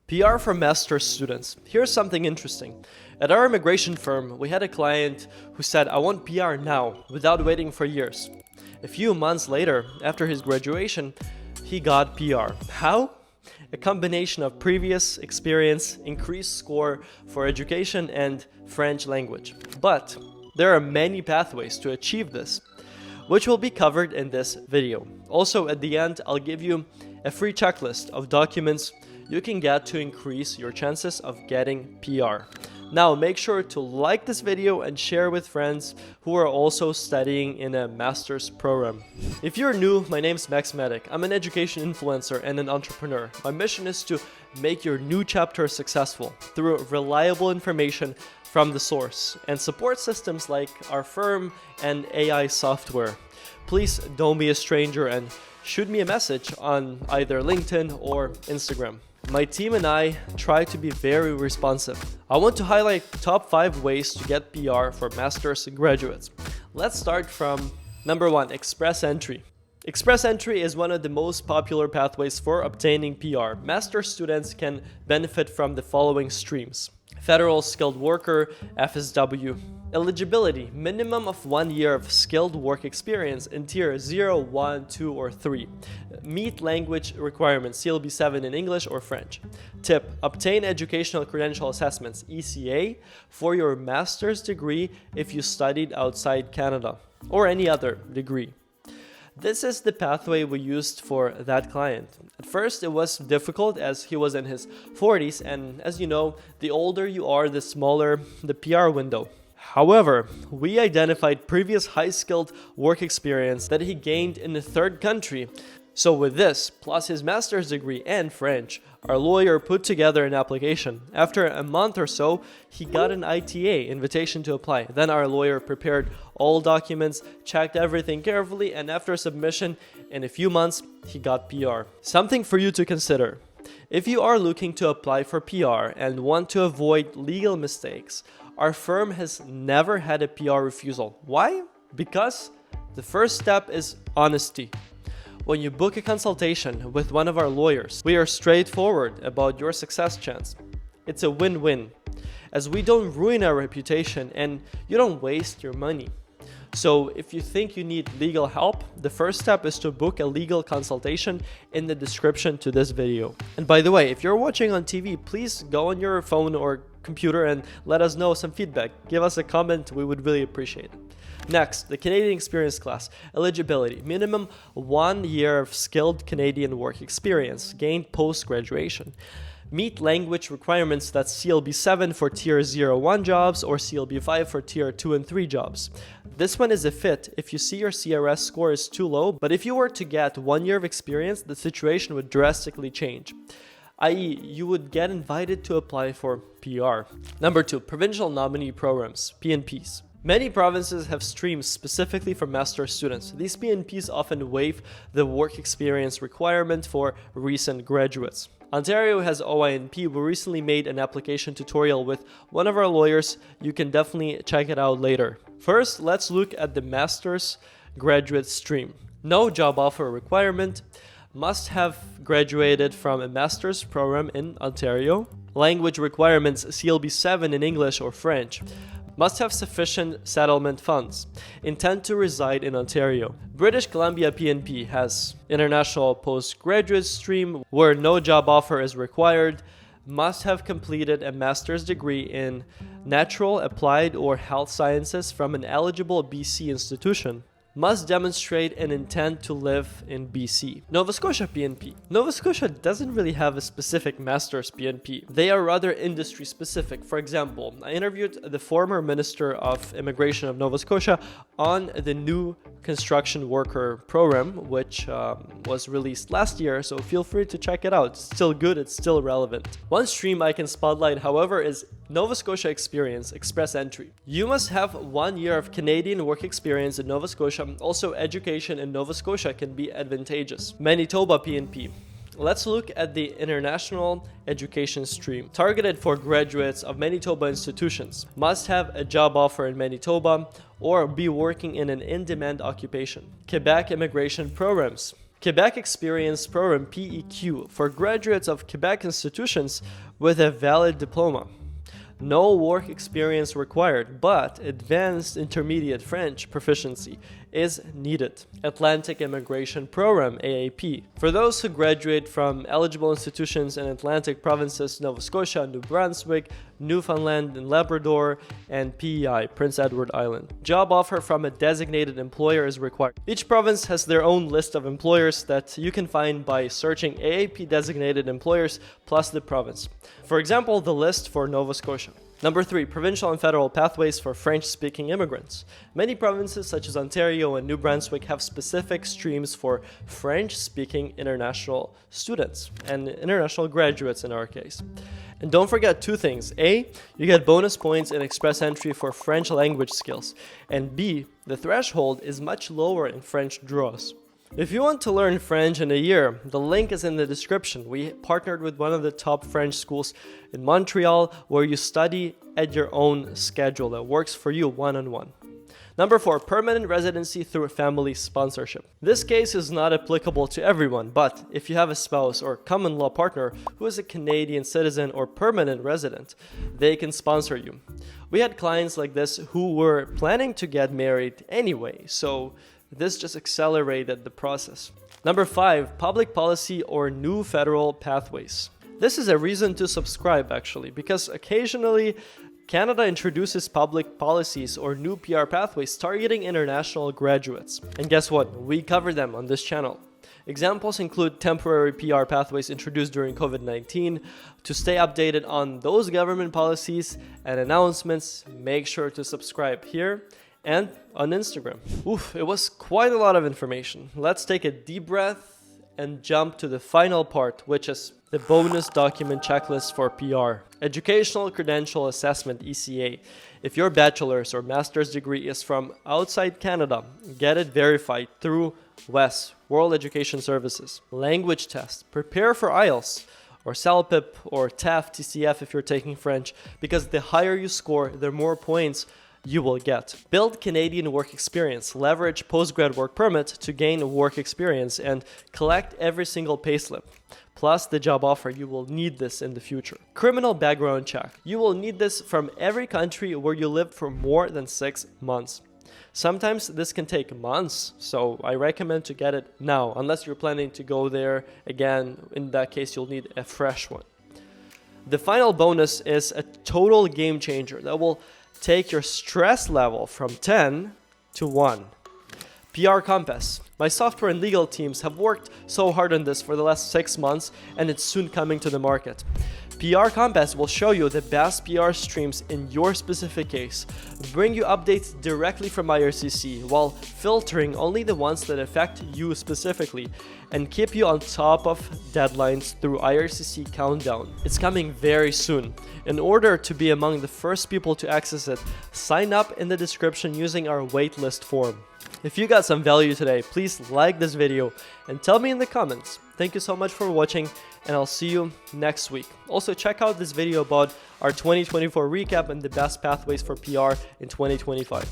PR for master's students. Here's something interesting. At our immigration firm, we had a client who said, I want PR now, without waiting for years. A few months later, after his graduation, he got PR. How? A combination of previous experience, increased score for education, and French language. But there are many pathways to achieve this, which will be covered in this video. Also, at the end, I'll give you a free checklist of documents you can get to increase your chances of getting PR. Now, make sure to like this video and share with friends who are also studying in a master's program. If you're new, my name's Max Medic. I'm an education influencer and an entrepreneur. My mission is to make your new chapter successful through reliable information from the source and support systems like our firm and AI software. Please don't be a stranger and shoot me a message on either LinkedIn or Instagram. My team and I try to be very responsive. I want to highlight top 5 ways to get PR for master's graduates. Let's start from number 1, Express Entry. Express Entry is one of the most popular pathways for obtaining PR. Master's students can benefit from the following streams: Federal Skilled Worker, FSW. Eligibility: minimum of 1 year of skilled work experience in tier 0, 1, 2, or 3. Meet language requirements, CLB 7 in English or French. Tip: obtain educational credential assessments, ECA, for your master's degree if you studied outside Canada, or any other degree. This is the pathway we used for that client. At first, it was difficult as he was in his 40s, and as you know, the older you are, the smaller the PR window. However, we identified previous high-skilled work experience that he gained in a third country. So with this, plus his master's degree and French, our lawyer put together an application. After a month or so, he got an ITA, invitation to apply. Then our lawyer prepared all documents, checked everything carefully, and after submission, in a few months, he got PR. Something for you to consider. If you are looking to apply for PR and want to avoid legal mistakes, our firm has never had a PR refusal. Why? Because the first step is honesty. When you book a consultation with one of our lawyers, we are straightforward about your success chance. It's a win-win, as we don't ruin our reputation and you don't waste your money. So if you think you need legal help, the first step is to book a legal consultation in the description to this video. And by the way, if you're watching on TV, please go on your phone or computer and let us know some feedback. Give us a comment, we would really appreciate it. Next, the Canadian Experience class. Eligibility: minimum 1 year of skilled Canadian work experience gained post-graduation. Meet language requirements, that's CLB 7 for tier 0-1 jobs or CLB 5 for tier 2 and 3 jobs. This one is a fit if you see your CRS score is too low, but if you were to get 1 year of experience, the situation would drastically change. i.e., you would get invited to apply for PR. Number 2, Provincial Nominee Programs, PNPs. Many provinces have streams specifically for master's students. These PNPs often waive the work experience requirement for recent graduates. Ontario has OINP. We recently made an application tutorial with one of our lawyers. You can definitely check it out later. First, let's look at the master's graduate stream. No job offer requirement. Must have graduated from a master's program in Ontario. Language requirements, CLB 7 in English or French. Must have sufficient settlement funds. Intend to reside in Ontario. British Columbia PNP has international postgraduate stream where no job offer is required. Must have completed a master's degree in natural, applied, or health sciences from an eligible BC institution. Must demonstrate an intent to live in BC. Nova Scotia PNP. Nova Scotia doesn't really have a specific master's PNP. They are rather industry specific. For example, I interviewed the former Minister of Immigration of Nova Scotia on the new construction worker program, which was released last year, so feel free to check it out. It's still good, it's still relevant. One stream I can spotlight, however, is Nova Scotia Experience, Express Entry. You must have 1 year of Canadian work experience in Nova Scotia. Also, education in Nova Scotia can be advantageous. Manitoba PNP. Let's look at the international education stream, targeted for graduates of Manitoba institutions. Must have a job offer in Manitoba or be working in an in-demand occupation. Quebec immigration programs. Quebec Experience Program PEQ for graduates of Quebec institutions with a valid diploma. No work experience required, but advanced intermediate French proficiency is needed. Atlantic Immigration Program AAP for those who graduate from eligible institutions in Atlantic provinces Nova Scotia, New Brunswick, Newfoundland and Labrador, and PEI, Prince Edward Island. Job offer from a designated employer is required. Each province has their own list of employers that you can find by searching AAP designated employers plus the province. For example, the list for Nova Scotia. Number 3, provincial and federal pathways for French-speaking immigrants. Many provinces such as Ontario and New Brunswick have specific streams for French-speaking international students and international graduates in our case. And don't forget 2 things. A, you get bonus points in express entry for French language skills. And B, the threshold is much lower in French draws. If you want to learn French in a year, the link is in the description. We partnered with one of the top French schools in Montreal where you study at your own schedule that works for you one-on-one. Number 4, permanent residency through family sponsorship. This case is not applicable to everyone, but if you have a spouse or common law partner who is a Canadian citizen or permanent resident, they can sponsor you. We had clients like this who were planning to get married anyway, so this just accelerated the process. Number 5, public policy or new federal pathways. This is a reason to subscribe actually, because occasionally Canada introduces public policies or new PR pathways targeting international graduates. And guess what? We cover them on this channel. Examples include temporary PR pathways introduced during COVID-19. To stay updated on those government policies and announcements, make sure to subscribe here and on Instagram. Oof, it was quite a lot of information. Let's take a deep breath and jump to the final part, which is the bonus document checklist for PR. Educational Credential Assessment, ECA. If your bachelor's or master's degree is from outside Canada, get it verified through WES, World Education Services. Language test. Prepare for IELTS or CELPIP or TEF, TCF if you're taking French, because the higher you score, the more points you will get. Build Canadian work experience. Leverage postgrad work permit to gain work experience and collect every single payslip. Plus the job offer. You will need this in the future. Criminal background check. You will need this from every country where you lived for more than 6 months. Sometimes this can take months, so I recommend to get it now, unless you're planning to go there again. In that case, you'll need a fresh one. The final bonus is a total game changer that will take your stress level from 10 to 1. PR Compass. My software and legal teams have worked so hard on this for the last 6 months, and it's soon coming to the market. PR Compass will show you the best PR streams in your specific case, bring you updates directly from IRCC while filtering only the ones that affect you specifically, and keep you on top of deadlines through IRCC Countdown. It's coming very soon. In order to be among the first people to access it, sign up in the description using our waitlist form. If you got some value today, please like this video and tell me in the comments. Thank you so much for watching, and I'll see you next week. Also, check out this video about our 2024 recap and the best pathways for PR in 2025.